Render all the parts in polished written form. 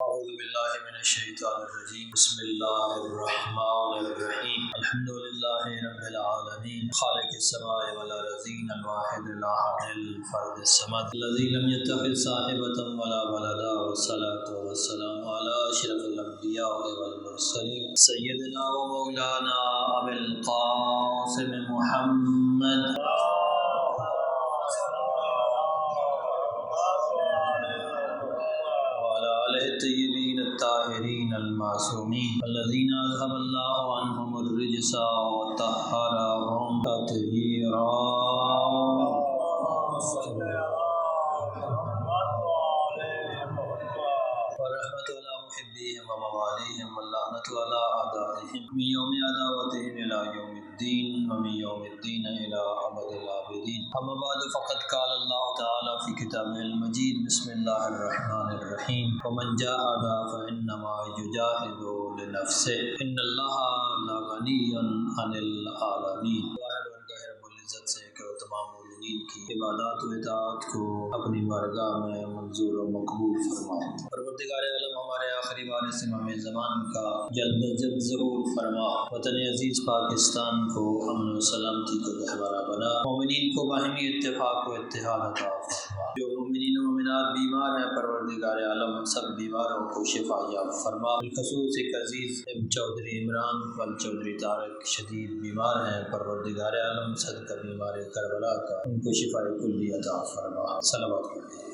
اعوذ باللہ من الشیطان الرجیم بسم اللہ الرحمن الرحیم الحمد للہ رب العالمین خالق السماء والارضین الواحد الاحد الفرد الصمد الذی لم يتخذ صاحبۃ ولا ولدا والصلاة والسلام علی اشرف الانبیاء والمرسلین سیدنا و مولانا ابی القاسم محمد الطیبین الطاہرین المعصومین الذین اذهب اللہ عنہم الرجس وطہرہم تطہیرا ورحمۃ علی محبیہم وموالیہم واللعنۃ علی اعدائہم من یوم عداوتہم الی یوم الدین ومن یوم الدین الی ابد الآبدین اما بعد فقد قال اللہ تعالی فی کتابہ المجید بسم اللہ الرحمن الرحیم ومن جاہد فانما یجاہد لنفسہ ان اللہ لغنی عن العالمین۔ رب العزت سے کہ وہ تمام مومنین کی عبادات و اطاعت کو اپنی بارگاہ میں منظور و مقبول فرمائے۔ پروردگار عالم ہمارے آخری وارث امام زمان کا جلد از جلد ظہور فرما، وطن عزیز پاکستان کو امن و سلامتی کو گہوارہ بنا، مومنین کو باہمی اتفاق و اتحاد عطا فرما۔ جو مومنین و مومنات بیمار ہیں پروردگار عالم سب بیماروں کو شفا یاب فرما۔ بالخصوص ایک عزیز چودھری عمران وال چودھری طارق شدید بیمار ہیں، پروردگار عالم صدقہ بیمار کربلا کا ان کو شفا کلی عطا فرما۔ صلوات پڑھیں۔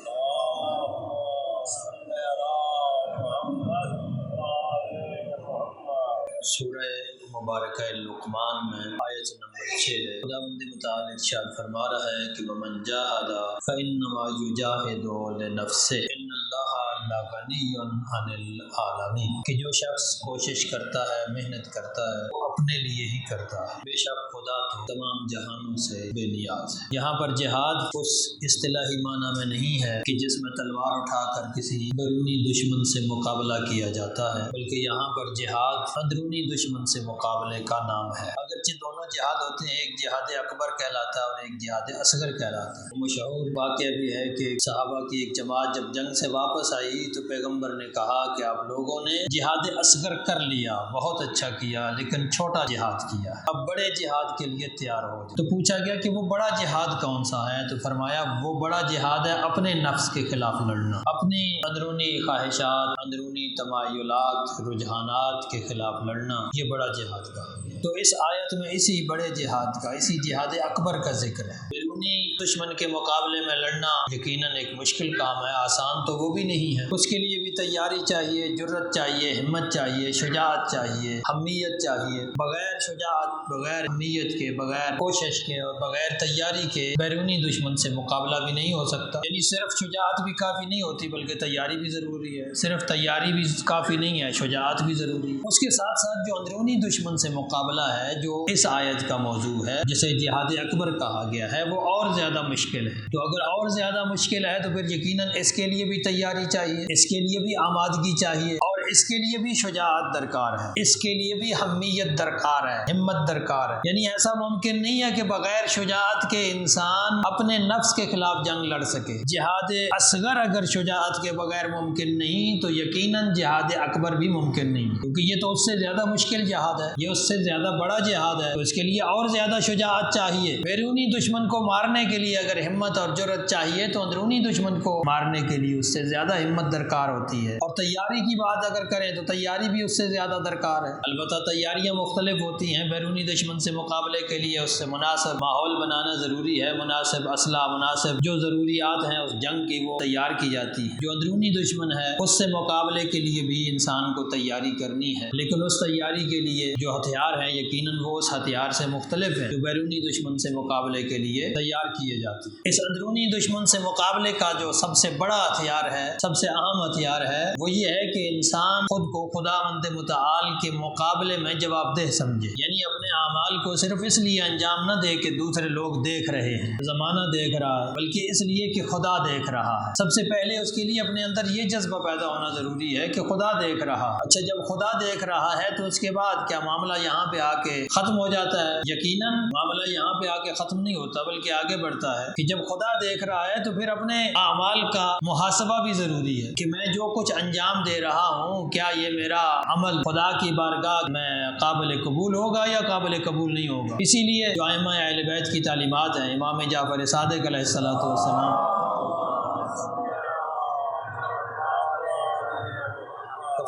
سورہ مبارکہ لقمان میں آیت نمبر 6 ہے، خداوند متعال ارشاد فرما رہا ہے کہ ومن جاہد فانما یجاہد لنفسہ ان اللہ لغنی عن العالمین، کہ جو شخص کوشش کرتا ہے محنت کرتا ہے وہ اپنے لیے ہی کرتا ہے، بے شک خدا تو تمام جہانوں سے بے نیاز ہے۔ یہاں پر جہاد اس اصطلاحی معنی میں نہیں ہے کہ جس میں تلوار اٹھا کر کسی بیرونی دشمن سے مقابلہ کیا جاتا ہے، بلکہ یہاں پر جہاد اندرونی دشمن سے مقابلے کا نام ہے۔ اگرچہ دونوں جہاد ہوتے ہیں، ایک جہاد اکبر کہلاتا ہے اور ایک جہاد اصغر کہلاتا ہے۔ مشہور واقعہ بھی ہے کہ صحابہ کی ایک جماعت جب جنگ سے واپس آئی تو پیغمبر نے کہا کہ آپ لوگوں نے جہاد اصغر کر لیا، بہت اچھا کیا، لیکن چھوٹا جہاد کیا، اب بڑے جہاد کے لیے تیار ہو جائے۔ تو پوچھا گیا کہ وہ بڑا جہاد کون سا ہے؟ تو فرمایا وہ بڑا جہاد ہے اپنے نفس کے خلاف لڑنا، اپنی اندرونی خواہشات، اندرونی تمایلات، رجحانات کے خلاف لڑنا، یہ بڑا جہاد کا ہے۔ تو اس آیت میں اسی بڑے جہاد کا، اسی جہاد اکبر کا ذکر ہے۔ بیرونی دشمن کے مقابلے میں لڑنا یقیناً ایک مشکل کام ہے، آسان تو وہ بھی نہیں ہے، اس کے لیے بھی تیاری چاہیے، جرت چاہیے، ہمت چاہیے، شجاعت چاہیے، حمیت چاہیے۔ بغیر شجاعت، بغیر حمیت کے، بغیر کوشش کے اور بغیر تیاری کے بیرونی دشمن سے مقابلہ بھی نہیں ہو سکتا۔ یعنی صرف شجاعت بھی کافی نہیں ہوتی بلکہ تیاری بھی ضروری ہے، صرف تیاری بھی کافی نہیں ہے، شجاعت بھی ضروری ہے۔ اس کے ساتھ ساتھ جو اندرونی دشمن سے مقابلہ ہے جو اس آیت کا موضوع ہے، جسے جہاد اکبر کہا گیا ہے، وہ اور زیادہ مشکل ہے۔ تو اگر اور زیادہ مشکل ہے تو پھر یقیناً اس کے لیے بھی تیاری چاہیے، اس کے لیے بھی آمادگی چاہیے اور اس کے لیے بھی شجاعت درکار ہے، اس کے لیے بھی حمیت درکار ہے، ہمت درکار ہے۔ یعنی ایسا ممکن نہیں ہے کہ بغیر شجاعت کے انسان اپنے نفس کے خلاف جنگ لڑ سکے۔ جہاد اصغر اگر شجاعت کے بغیر ممکن نہیں تو یقیناً جہاد اکبر بھی ممکن نہیں، کیونکہ یہ تو اس سے زیادہ مشکل جہاد ہے، یہ اس سے زیادہ بڑا جہاد ہے، تو اس کے لیے اور زیادہ شجاعت چاہیے۔ بیرونی دشمن کو مارنے کے لیے اگر ہمت اور جرت چاہیے تو اندرونی دشمن کو مارنے کے لیے اس سے زیادہ ہمت درکار ہوتی ہے۔ اور تیاری کی بات اگر کریں تو تیاری بھی اس سے زیادہ درکار ہے۔ البتہ تیاریاں مختلف ہوتی ہیں، بیرونی دشمن سے مقابلے کے لیے اس سے مناسب ماحول بنانا ضروری ہے، مناسب اسلحہ، مناسب جو ضروریات ہیں اس جنگ کی وہ تیار کی جاتی ہے۔ جو اندرونی دشمن ہے اس سے مقابلے کے لیے بھی انسان کو تیاری کرنی ہے، لیکن اس تیاری کے لیے جو ہتھیار ہیں یقیناً وہ اس ہتھیار سے مختلف ہے جو بیرونی دشمن سے مقابلے کے لیے تیار کیے جاتے ہیں۔ اس اندرونی دشمن سے مقابلے کا جو سب سے بڑا ہتھیار ہے، سب سے اہم ہتھیار ہے، وہ یہ ہے کہ انسان انسان خود کو خداوند متعال کے مقابلے میں جواب دہ سمجھے، یعنی اپنے اعمال کو صرف اس لیے انجام نہ دے کہ دوسرے لوگ دیکھ رہے ہیں، زمانہ دیکھ رہا ہے، بلکہ اس لیے کہ خدا دیکھ رہا ہے۔ سب سے پہلے اس کے لیے اپنے اندر یہ جذبہ پیدا ہونا ضروری ہے کہ خدا دیکھ رہا ہے۔ اچھا، جب خدا دیکھ رہا ہے تو اس کے بعد کیا معاملہ یہاں پہ آ کے ختم ہو جاتا ہے؟ یقیناً معاملہ یہاں پہ آ کے ختم نہیں ہوتا، بلکہ آگے بڑھتا ہے کہ جب خدا دیکھ رہا ہے تو پھر اپنے اعمال کا محاسبہ بھی ضروری ہے کہ میں جو کچھ انجام دے رہا ہوں، کیا یہ میرا عمل خدا کی بارگاہ میں قابل قبول ہوگا یا قابل قبول نہیں ہوگا۔ اسی لیے جو ائمہ اہل بیت کی تعلیمات ہیں، امام جعفر صادق علیہ السلام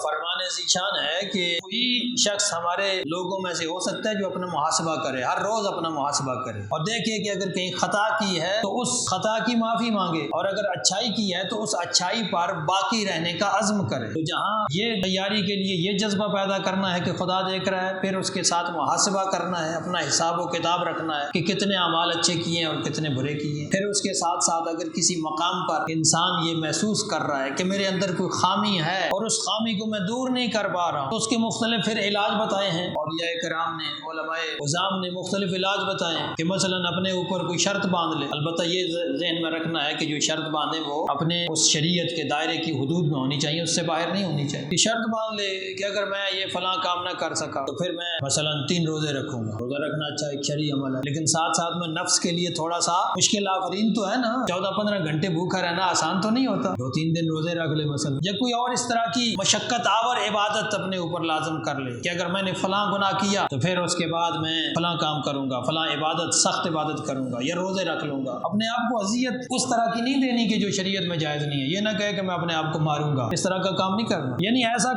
فرمان ذیشان ہے کہ کوئی شخص ہمارے لوگوں میں سے ہو سکتا ہے جو اپنا محاسبہ کرے، ہر روز اپنا محاسبہ کرے اور دیکھے کہ اگر کہیں خطا کی ہے تو اس خطا کی معافی مانگے، اور اگر اچھائی کی ہے تو اس اچھائی پر باقی رہنے کا عزم کرے۔ تو جہاں یہ تیاری کے لیے یہ جذبہ پیدا کرنا ہے کہ خدا دیکھ رہا ہے، پھر اس کے ساتھ محاسبہ کرنا ہے، اپنا حساب و کتاب رکھنا ہے کہ کتنے اعمال اچھے کیے ہیں اور کتنے برے کیے ہیں۔ پھر اس کے ساتھ ساتھ اگر کسی مقام پر انسان یہ محسوس کر رہا ہے کہ میرے اندر کوئی خامی ہے اور اس خامی کو میں دور نہیں کر پا رہا ہوں، تو اس کے مختلف پھر علاج بتائے ہیں اولیاء کرام نے، علماء عظام نے مختلف علاج بتائے ہیں کہ مثلا اپنے اوپر کوئی شرط باندھ لے۔ البتہ یہ ذہن میں رکھنا ہے کہ جو شرط باندھے وہ اپنے اس شریعت کے دائرے کی حدود میں ہونی چاہیے، اس سے باہر نہیں ہونی چاہیے۔ کہ شرط باندھ لے کہ اگر میں یہ فلاں کام نہ کر سکا تو پھر میں مثلا 3 روزے رکھوں گا۔ روزہ رکھنا اچھا ایک شرعی عمل ہے، لیکن ساتھ ساتھ میں نفس کے لیے تھوڑا سا مشکل آفرین تو ہے نا، 14-15 گھنٹے بھوکا رہنا آسان تو نہیں ہوتا، 2-3 دن روزے رکھ لے مثلا، یا کوئی اور اس طرح کی مشقت آور عبادت اپنے اوپر لازم کر لے کہ اگر میں نے فلاں گناہ کیا تو پھر اس کے بعد میں فلاں کام کروں گا، فلاں عبادت سخت عبادت کروں گا یا روزے رکھ لوں گا۔ اپنے آپ کو اذیت اس طرح کی نہیں دینی کہ جو شریعت میں جائز نہیں ہے۔ یہ نہ کہے کہ میں اپنے آپ کو ماروں گا، اس طرح کا کام نہیں کرنا، یعنی ایسا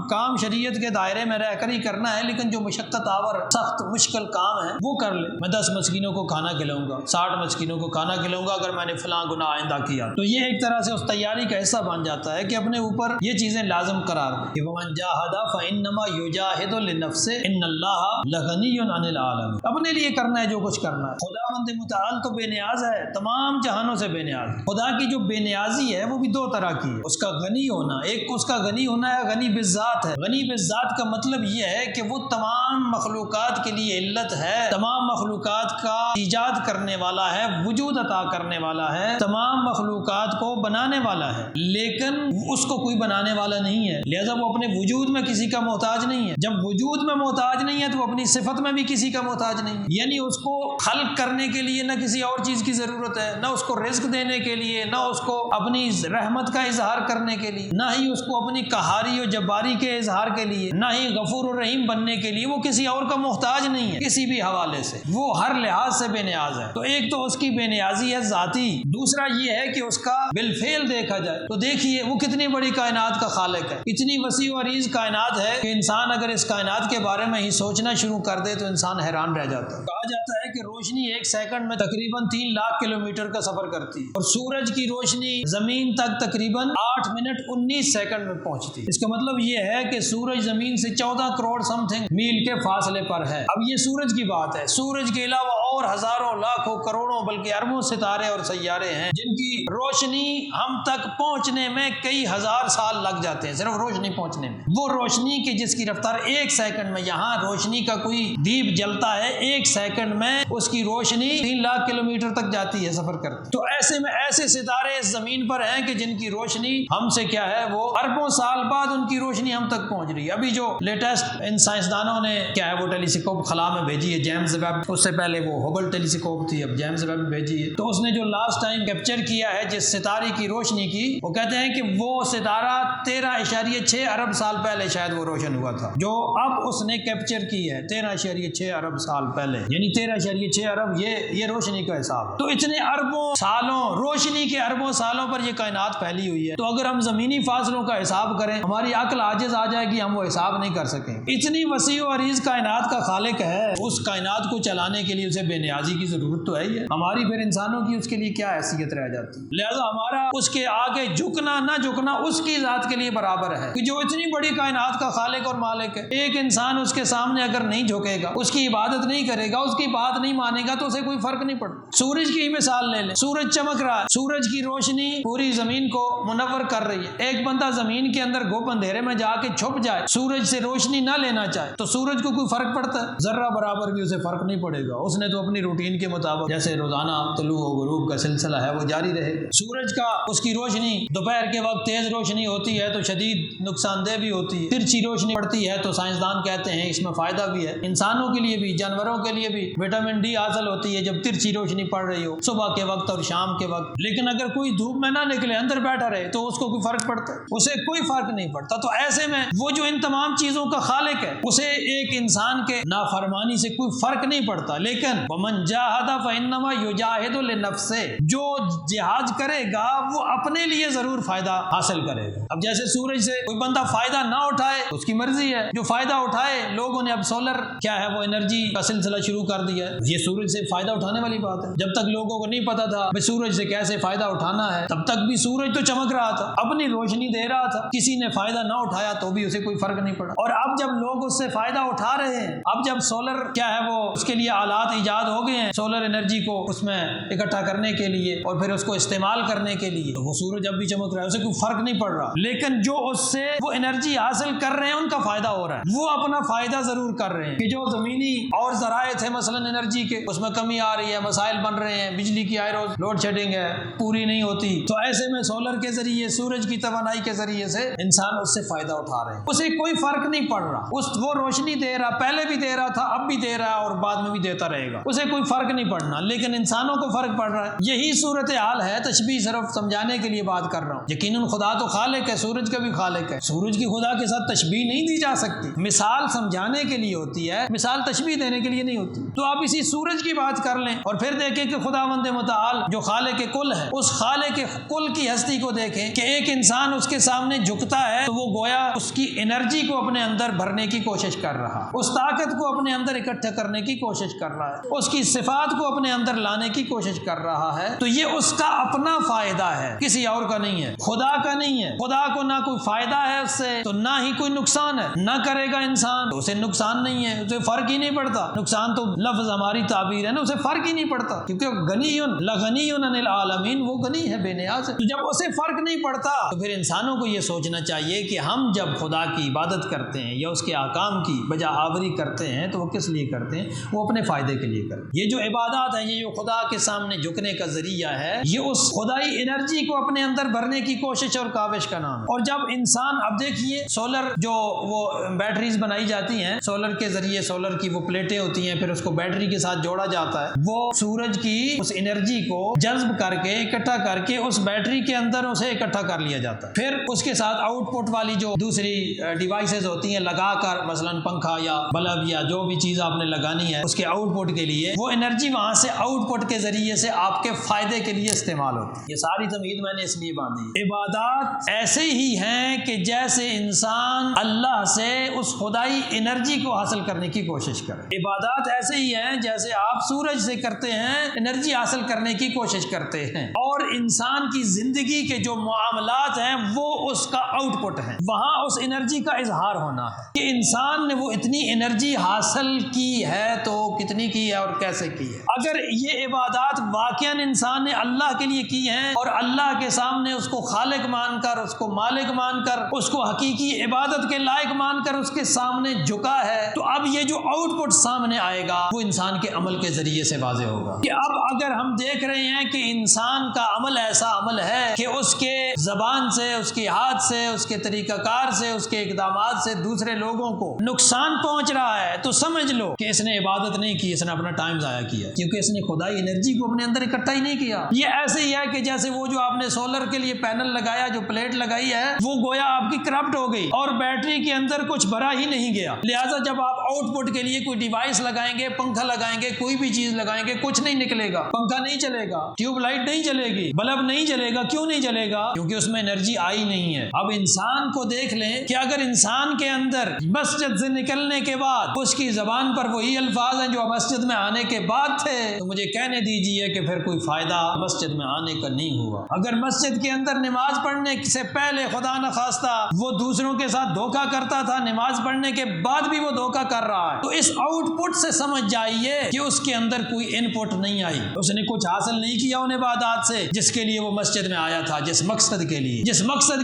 کام شریعت کے دائرے میں رہ کر ہی کرنا ہے، لیکن جو مشقت آور سخت مشکل کام ہے وہ کر لے۔ میں 10 مسکینوں کو کھانا کھلاؤں گا، 60 مسکینوں کو کھانا کھلاؤں گا اگر میں نے فلاں گناہ آئندہ کیا، تو یہ ایک طرح سے اس تیاری کا حصہ بن جاتا ہے کہ اپنے اوپر یہ چیزیں لازم قرار دیں کہ ومن جاہد فانما یجاہد لنفسہ ان اللہ لغنی عن العالمین۔ اپنے لیے کرنا ہے جو کچھ کرنا ہے۔ خداوند متعال تو بے نیاز ہے، تمام جہانوں سے بے نیاز ہے۔ خدا کی جو بے نیازی ہے وہ بھی 2 طرح کی ہے، اس کا غنی ہونا، ایک اس کا غنی ہونا ہے غنی بالذات ہے۔ غنی بالذات کا مطلب یہ ہے کہ وہ تمام مخلوقات کے لیے علت ہے، تمام مخلوقات کا ایجاد کرنے والا ہے، وجود عطا کرنے والا ہے، تمام مخلوقات کو بنانے والا ہے، لیکن اس کو کوئی بنانے والا نہیں ہے، لہذا وہ اپنے وجود میں کسی کا محتاج نہیں ہے۔ جب وجود میں محتاج نہیں ہے تو وہ اپنی صفت میں بھی کسی کا محتاج نہیں ہے، یعنی اس کو خلق کرنے کے لیے نہ کسی اور چیز کی ضرورت ہے، نہ اس کو رزق دینے کے لیے، نہ اس کو اپنی رحمت کا اظہار کرنے کے لیے، نہ ہی اس کو اپنی قہاری و جباری کے اظہار کے لیے، نہ ہی غفور و رحیم بننے کے لیے۔ وہ کسی اور کا محتاج نہیں ہے کسی بھی حوالے سے، وہ ہر لحاظ سے بے نیاز ہے۔ تو ایک تو اس کی بے نیازی ہے ذاتی، دوسرا یہ ہے کہ اس کا بالفعل دیکھا جائے تو دیکھیے وہ کتنی بڑی کائنات کا خالق ہے، اتنی وسیع و عریض کائنات ہے کہ انسان اگر اس کائنات کے بارے میں ہی سوچنا شروع کر دے تو انسان حیران رہ جاتا ہے۔ کہا جاتا ہے کہ روشنی 1 سیکنڈ میں تقریباً 3 لاکھ کلومیٹر کا سفر کرتی ہے، اور سورج کی روشنی زمین تک تقریباً 8 منٹ 19 سیکنڈ میں پہنچتی ہے۔ اس کا مطلب یہ ہے کہ سورج زمین سے 14 کروڑ سم تھنگ میل کے فاصلے پر ہے۔ اب یہ سورج کی بات ہے، سورج کے علاوہ اور ہزاروں لاکھوں کروڑوں بلکہ اربوں ستارے اور سیارے ہیں جن کی روشنی ہم تک پہنچنے میں کئی ہزار سال لگ جاتے ہیں، صرف روشنی پہنچنے میں۔ وہ روشنی کی جس کی رفتار 1 سیکنڈ میں، یہاں روشنی کا کوئی دیپ جلتا ہے 1 سیکنڈ میں اس کی روشنی 3 لاکھ کلومیٹر تک جاتی ہے، سفر کرتی۔ تو ایسے میں ایسے ستارے اس زمین پر ہیں کہ جن کی روشنی ہم سے کیا ہے، وہ اربوں سال بعد ان کی روشنی ہم تک پہنچ رہی ہے۔ ابھی جو لیٹسٹ ان سائنسدانوں نے کیا ہے وہ ٹیلیسکوپ خلا میں بھیجی ہے، جیمز ویب، اس سے پہلے وہ ہبل ٹیلیسکوپ تھی، اب جیمز ویب بھیجی ہے، تو اس نے جو لاسٹ ٹائم کیپچر کیا ہے جس ستارے کی روشنی کی، وہ کہتے ہیں کہ وہ ستارہ 13.6 ارب سال پہلے شاید وہ روشن ہوا تھا، جو اب اس نے کیپچر کی ہے 13.6 ارب سال پہلے، یعنی 13.6 ارب یہ روشنی کا حساب ہے۔ تو اتنے اربوں سالوں، روشنی کے اربوں سالوں پر یہ کائنات پھیلی ہوئی ہے، تو اگر ہم زمینی فاصلوں کا حساب کریں ہماری عقل عاجز آ جائے گی، ہم وہ حساب نہیں کر سکیں۔ اتنی وسیع و عریض کائنات کا خالق ہے، اس کائنات کو چلانے کے لیے اسے بے نیازی کی ضرورت تو ہے ہی ہے، ہماری پھر انسانوں کی اس کے لیے کیا حیثیت رہ جاتی ہے؟ لہذا ہمارا اس کے آگے جھکنا نہ جھکنا اس کی ذات کے لیے برابر ہے کہ جو اتنی بڑی کائنات کا خالق اور مالک ہے، ایک انسان اس کے سامنے اگر نہیں جھکے گا، اس کی عبادت نہیں کرے گا، اس کی بات نہیں مانے گا، تو اسے کوئی فرق نہیں پڑتا۔ سورج کی مثال لے لیں، سورج چمک رہا ہے، سورج کی روشنی پوری زمین کو منور کر رہی ہے، ایک بندہ زمین کے اندر گھپ اندھیرے میں جا کے چھپ جائے، سورج سے روشنی نہ لینا چاہے تو سورج کو کوئی فرق پڑتا ہے؟ ذرہ برابر بھی اسے فرق نہیں پڑے گا، اس نے تو اپنی روٹین کے مطابق جیسے روزانہ طلوع و غروب کا سلسلہ ہے وہ جاری رہے گا۔ سورج کا اس کی روشنی دوپہر کے وقت تیز روشنی ہوتی ہے تو شدید نقصان دہ بھی ہوتی ہے، ترچھی روشنی پڑتی ہے تو سائنسدان کہتے ہیں اس میں فائدہ بھی ہے، انسانوں کے لیے بھی جانوروں کے لیے بھی وٹامن ڈی حاصل ہوتی ہے جب ترچھی روشنی پڑ رہی ہو صبح کے وقت اور شام کے وقت۔ لیکن اگر کوئی دھوپ میں نہ نکلے، اندر بیٹھا رہے تو اس کو کوئی فرق پڑتا ہے؟ اسے کوئی فرق نہیں پڑتا۔ تو ایسے میں وہ جو ان تمام چیزوں کا خالق ہے اسے ایک انسان کے نافرمانی سے کوئی فرق نہیں پڑتا۔ لیکن ومن جاہد فانما یجاہد لنفسہ، جو جہاد کرے گا وہ اپنے لیے ضرور فائدہ حاصل کرے گا۔ اب جیسے سورج سے کوئی بندہ فائدہ نہ اٹھائے اس کی مرضی ہے، جو فائدہ اٹھائے، لوگوں نے اب سولر کیا ہے وہ انرجی کا سلسلہ شروع کر دیا ہے، یہ سورج سے فائدہ اٹھانے والی بات ہے۔ جب تک لوگوں کو نہیں پتا تھا بھائی سورج سے کیسے فائدہ اٹھانا ہے، تب تک بھی سورج تو چمک رہا تھا، اپنی روشنی دے رہا تھا، کسی نے فائدہ نہ اٹھایا تو بھی اسے کوئی فرق نہیں پڑا۔ اور اب جب لوگ اس سے فائدہ اٹھا رہے ہیں، اب جب سولر کیا ہے وہ اس کے لیے آلات ایجاد ہو گئے ہیں سولر انرجی کو اس میں اکٹھا کرنے کے لیے اور پھر اس کو استعمال کرنے کے لیے، تو وہ سورج اب بھی چمک رہا ہے، اسے کوئی فرق نہیں پڑ رہا۔ لیکن جو اس سے وہ انرجی حاصل کر رہے ہیں ان کا فائدہ ہو رہا ہے، وہ اپنا فائدہ ضرور کر رہے ہیں کہ جو زمینی اور ذرائع تھے مثلا انرجی کے اس میں کمی آ رہی ہے، مسائل بن رہے ہیں، بجلی کی آئے روز لوڈ شیڈنگ ہے، پوری نہیں ہوتی، تو ایسے میں سولر کے ذریعے سورج کی توانائی کے ذریعے سے انسان اس سے فائدہ اٹھا رہے ہیں، اسے کوئی فرق نہیں پڑ رہا، وہ روشنی دے رہا، پہلے بھی دے رہا تھا، اب بھی دے رہا ہے اور بعد میں بھی دیتا رہے گا، اسے کوئی فرق نہیں پڑنا۔ لیکن انسانوں کو فرق پڑ رہا ہے، یہی صورتحال ہے، تشبیہ صرف سمجھانے کے لیے بات کر رہا ہوں۔ یقیناً خدا تو خالق ہے، سورج کا بھی خالق ہے، سورج کی خدا کے ساتھ تشبیہ نہیں دی جا سکتی، مثال سمجھانے کے لیے ہوتی ہے، مثال تشبیہ دینے کے لیے نہیں ہوتی۔ تو آپ اسی سورج کی بات کر لیں اور پھر دیکھیں کہ خداوند متعال جو خالق کل ہے اس خالق کل کی ہستی کو دیکھیں کہ ایک انسان اس کے سامنے جھکتا ہے تو وہ گویا اس کی انرجی کو اپنے اندر بھرنے کی کوشش کر رہا، اس طاقت کو اپنے اندر اکٹھا کرنے کی کوشش کر رہا ہے، اس کی صفات کو اپنے اندر لانے کی کوشش کر رہا ہے، تو یہ اس کا اپنا فائدہ ہے، کسی اور کا نہیں ہے، خدا کا نہیں ہے۔ خدا کو نہ کوئی فائدہ ہے اس سے تو نہ ہی کوئی نقصان ہے، نہ کرے گا انسان تو اسے نقصان نہیں ہے، اسے فرق ہی نہیں پڑتا۔ نقصان تو لفظ ہماری تعبیر ہے نا، اسے فرق ہی نہیں پڑتا کیونکہ غنی لغنی عن العالمین، وہ غنی ہے، بے نیاز ہے۔ تو جب اسے فرق نہیں پڑتا تو پھر انسانوں کو یہ سوچنا چاہیے کہ ہم جب خدا کی عبادت کرتے ہیں یا اس کے احکام کی بجا آوری کرتے ہیں تو وہ کس لیے کرتے ہیں؟ وہ اپنے فائدے کے لیے کرتے ہیں۔ یہ جو عبادات ہیں، یہ جو خدا کے سامنے جھکنے کا ذریعہ ہے، یہ اس خدائی انرجی کو اپنے اندر بھرنے کی کوشش اور کاوش کا نام ہے۔ اور جب انسان اب دیکھیے سولر جو وہ بیٹریز بنائی جاتی ہیں، سولر کے ذریعے سولر کی وہ پلیٹیں ہوتی ہیں، پھر اس کو بیٹری کے ساتھ جوڑا جاتا ہے، وہ سورج کی اس انرجی کو جذب کر کے اکٹھا کر کے اس بیٹری کے اندر اسے اکٹھا کر لیا جاتا ہے، پھر اس کے ساتھ آؤٹ پٹ والی جو دوسری ڈیوائسز ہوتی ہیں لگا کر، مثلا پنکھا یا بلب یا جو بھی چیز آپ نے لگانی ہے اس کے آؤٹ پٹ کے لیے، وہ انرجی وہاں سے آؤٹ پٹ کے ذریعے سے آپ کے فائدے کے لیے استعمال ہوتی ہے۔ یہ ساری تمہید میں نے اس لیے باندھی۔ عبادات ایسے ہی ہیں کہ جیسے انسان اللہ سے اس خدائی انرجی کو حاصل کرنے کی کوشش کرے، عبادات ایسے ہی ہیں جیسے آپ سورج سے کرتے ہیں، انرجی حاصل کرنے کی کوشش کرتے ہیں، اور انسان کی زندگی کے جو معاملات ہیں وہ اس کا آؤٹ پٹ ہیں، وہاں اس انرجی کا اظہار ہونا ہے کہ انسان نے وہ اتنی انرجی حاصل کی ہے تو کتنی کی ہے اور کیسے کی ہے۔ اگر یہ عبادات واقعاً انسان نے اللہ کے لیے کی ہیں اور اللہ کے سامنے اس کو خالق مان کر، اس کو مالک مان کر، اس کو حقیقی عبادت کے لائق مان کر اس کے سامنے جھکا ہے، تو اب یہ جو آؤٹ پٹ سامنے آئے گا وہ انسان کے عمل کے ذریعے سے واضح ہوگا کہ اب اگر ہم دیکھ رہے ہیں کہ انسان کا عمل ایسا عمل ہے کہ اس کے زبان سے، اس کے ہاتھ سے، اس کے طریقہ کار سے، اس کے اقدامات سے دوسرے لوگوں کو نقصان پہنچ رہا ہے، تو سمجھ لو کہ اس نے عبادت نہیں کی، اس نے اپنا ٹائم ضائع کیا، کیونکہ اس نے خدائی انرجی کو اپنے اندر اکٹھا ہی نہیں کیا۔ یہ ایسے ہی ہے کہ جیسے وہ جو آپ نے سولر کے لیے پینل لگایا، جو پلیٹ لگائی ہے، وہ گویا آپ کی کرپٹ ہو گئی اور بیٹری کے اندر کچھ بھرا ہی نہیں گیا، لہٰذا جب آپ آؤٹ پٹ کے لیے کوئی ڈیوائس لگائیں گے، پنکھا لگائیں گے، کوئی بھی چیز لگائیں گے، کچھ نہیں نکلے گا، پنکھا نہیں چلے گا، ٹیوب لائٹ نہیں چلے گی، بلب نہیں جلے گا۔ کیوں نہیں جلے گا؟ کیونکہ اس میں انرجی آئی نہیں ہے۔ اب انسان کو دیکھ لیں کہ اگر انسان کے اندر مسجد سے نکلنے کے بعد اس کی زبان پر وہی الفاظ ہیں جو مسجد میں آنے کے بعد تھے تو مجھے کہنے دیجئے کہ پھر کوئی فائدہ مسجد میں آنے کا نہیں ہوا۔ اگر مسجد کے اندر نماز پڑھنے سے پہلے خدا نخواستہ وہ دوسروں کے ساتھ دھوکہ کرتا تھا، نماز پڑھنے کے بعد بھی وہ دھوکہ کر رہا ہے، تو اس آؤٹ پٹ سے سمجھ جائیے کہ اس کے اندر کوئی ان پٹ نہیں آئی، اس نے کچھ حاصل نہیں کیا ان عبادات سے جس کے لیے وہ مسجد میں آیا تھا، جس مقصد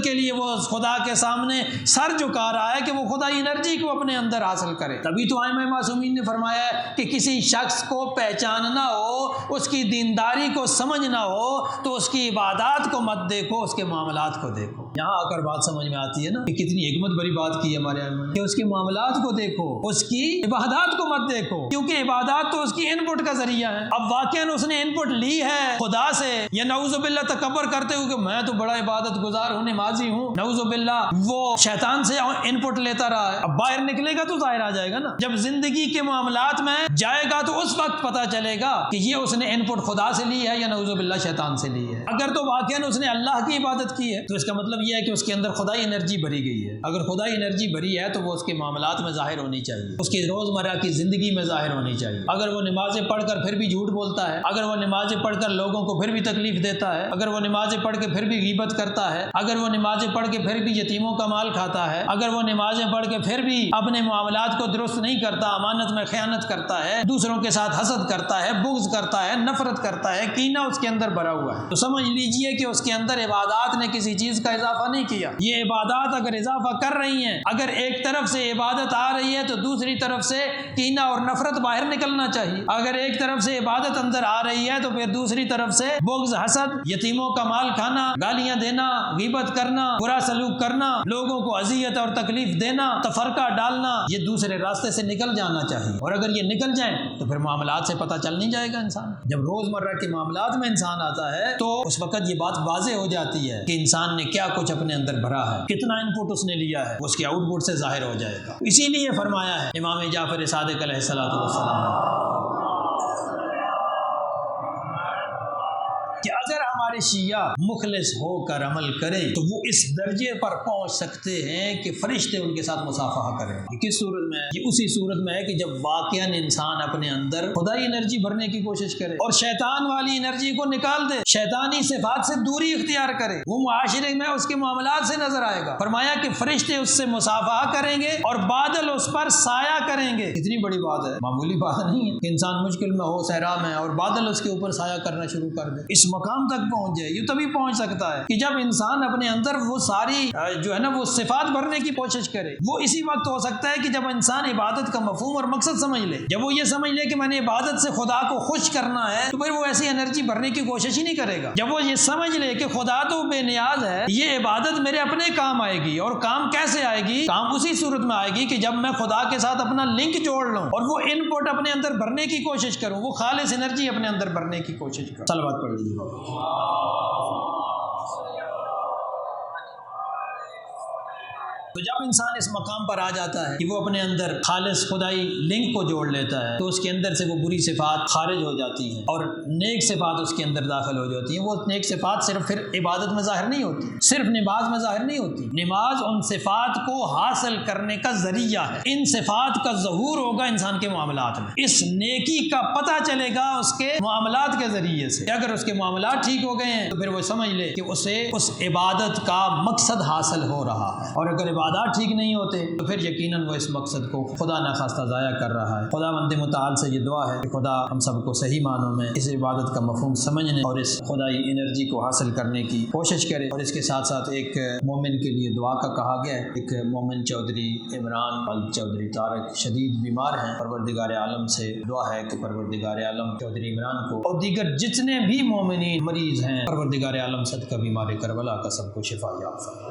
کے لیے وہ خدا کے سامنے سر جھکا رہا ہے کہ وہ خدائی انرجی کو اپنے اندر حاصل کرے۔ تبھی تو ائمہ معصومین نے فرمایا ہے کہ کسی شخص کو پہچاننا ہو، اس کی دینداری کو سمجھنا ہو تو اس کی عبادات کو مت دیکھو، اس کے معاملات کو دیکھو۔ یہاں آ کر بات سمجھ میں آتی ہے نا کہ کتنی حکمت بڑی بات کی ہے ہمارے ائمہ نے کہ اس کے معاملات کو دیکھو، اس کی عبادات کو مت دیکھو، کیونکہ عبادات تو اس کی ان پٹ کا ذریعہ ہے۔ اب واقعاً اس نے ان پٹ لی ہے خدا سے، یا نعوذ باللہ تکبر کرتے ہوئے کہ میں تو بڑا عبادت گزار ہوں، نمازی ہوں، نعوذ باللہ وہ شیطان سے ان پٹ لیتا رہا ہے۔ اب باہر نکلے گا تو ظاہر آ جائے گا نا، جب زندگی کے معاملات میں جائے گا تو اس وقت پتہ چلے گا کہ یہ اس نے ان پٹ خدا سے لی ہے یا نعوذ باللہ شیطان سے لی ہے۔ اگر تو واقعاً اس نے اللہ کی عبادت کی ہے تو اس کا مطلب یہ ہے کہ اس کے اندر خدائی انرجی بھری گئی ہے۔ اگر خدائی انرجی بھری ہے تو وہ اس کے معاملات میں ظاہر ہونی چاہیے، اس کی روزمرہ کی زندگی میں ظاہر ہونی چاہیے۔ اگر وہ نمازیں پڑھ کر پھر بھی جھوٹ بولتا ہے، اگر وہ نمازیں پڑھ کر لوگوں کو پھر بھی تکلیف دیتا ہے، اگر وہ نمازیں پڑھ کے پھر بھی غیبت کرتا ہے، اگر وہ نمازیں پڑھ کے پھر بھی یتیموں کا مال کھاتا ہے، اگر وہ نمازیں پڑھ کے پھر بھی اپنے معاملات کو درست نہیں کرتا، امانت میں خیانت کرتا ہے، دوسروں کے ساتھ حسد کرتا ہے، بغض کرتا ہے، نفرت کرتا ہے، کینہ اس کے اندر بھرا ہوا ہے، تو سمجھ لیجئے کہ اس کے اندر عبادات نے کسی چیز کا اضافہ نہیں کیا۔ یہ عبادات اگر اضافہ کر رہی ہیں، اگر ایک طرف سے عبادت آ رہی ہے تو دوسری طرف سے کینہ اور نفرت باہر نکلنا چاہیے۔ اگر ایک طرف سے عبادت اندر آ رہی ہے تو پھر دوسری طرف سے بغض، حسد، یتیموں کا مال کھانا، گالیاں دینا، غیبت کرنا، برا سلوک کرنا، لوگوں کو اذیت اور تکلیف دینا، تفرقہ ڈالنا، یہ دوسرے راستے سے نکل جانا چاہیے۔ اور اگر یہ نکل جائیں تو پھر معاملات سے پتہ چل نہیں جائے گا انسان۔ جب روزمرہ کے معاملات میں انسان آتا ہے تو اس وقت یہ بات واضح ہو جاتی ہے کہ انسان نے کیا کچھ اپنے اندر بھرا ہے، کتنا ان پٹ اس نے لیا ہے، اس کے آؤٹ پٹ سے ظاہر ہو جائے گا۔ اسی لیے فرمایا ہے امام جعفر صادق علیہ الصلوۃ والسلام کہ اگر ہمارے شیعہ مخلص ہو کر عمل کریں تو وہ اس درجے پر پہنچ سکتے ہیں کہ فرشتے ان کے ساتھ مصافحہ کریں۔ یہ کس صورت میں ہے؟ یہ اسی صورت میں ہے کہ جب واقعاً انسان اپنے اندر خدائی انرجی بھرنے کی کوشش کرے اور شیطان والی انرجی کو نکال دے، شیطانی صفات سے دوری اختیار کرے، وہ معاشرے میں اس کے معاملات سے نظر آئے گا۔ فرمایا کہ فرشتے اس سے مصافحہ کریں گے اور بادل اس پر سایہ کریں گے۔ کتنی بڑی بات ہے، معمولی بات نہیں ہے کہ انسان مشکل میں ہو، صحرا میں، اور بادل اس کے اوپر سایہ کرنا شروع کر دے۔ اس مقام تک پہنچ جائے، یہ تبھی پہنچ سکتا ہے کہ جب انسان اپنے اندر وہ ساری جو ہے نا وہ صفات بھرنے کی کوشش کرے۔ وہ اسی وقت ہو سکتا ہے کہ جب انسان عبادت کا مفہوم اور مقصد سمجھ لے، جب وہ یہ سمجھ لے کہ میں نے عبادت سے خدا کو خوش کرنا ہے تو پھر وہ ایسی انرجی بھرنے کی کوشش ہی نہیں کرے گا۔ جب وہ یہ سمجھ لے کہ خدا تو بے نیاز ہے، یہ عبادت میرے اپنے کام آئے گی، اور کام کیسے آئے گی؟ کام اسی صورت میں آئے گی کہ جب میں خدا کے ساتھ اپنا لنک جوڑ لوں اور وہ ان پٹ اپنے اندر بھرنے کی کوشش کروں، وہ خالص انرجی اپنے اندر بھرنے کی کوشش کروں۔ صلوات پڑھ لیجیے۔ تو جب انسان اس مقام پر آ جاتا ہے کہ وہ اپنے اندر خالص خدائی لنک کو جوڑ لیتا ہے تو اس کے اندر سے وہ بری صفات خارج ہو جاتی ہیں اور نیک صفات اس کے اندر داخل ہو جاتی ہیں۔ وہ نیک صفات صرف پھر عبادت میں ظاہر نہیں ہوتی، صرف نماز میں ظاہر نہیں ہوتی۔ نماز ان صفات کو حاصل کرنے کا ذریعہ ہے، ان صفات کا ظہور ہوگا انسان کے معاملات میں۔ اس نیکی کا پتہ چلے گا اس کے معاملات کے ذریعے سے۔ اگر اس کے معاملات ٹھیک ہو گئے ہیں تو پھر وہ سمجھ لے کہ اسے اس عبادت کا مقصد حاصل ہو رہا ہے، اور اگر عبادات ٹھیک نہیں ہوتے تو پھر یقیناً وہ اس مقصد کو خدا نخواستہ ضائع کر رہا ہے۔ خداوند متعال سے یہ دعا ہے کہ خدا ہم سب کو صحیح معنوں میں اس عبادت کا مفہوم سمجھنے اور اس خدائی انرجی کو حاصل کرنے کی کوشش کرے۔ اور اس کے ساتھ ساتھ ایک مومن کے لیے دعا کا کہا گیا ہے۔ ایک مومن چودھری عمران چودھری طارق شدید بیمار ہیں، پروردگار عالم سے دعا ہے کہ پروردگار عالم چودھری عمران کو اور دیگر جتنے بھی مومنین مریض ہیں پروردگار عالم صدقہ بیمار کربلا کا سب کو شفا یاب فرمائے۔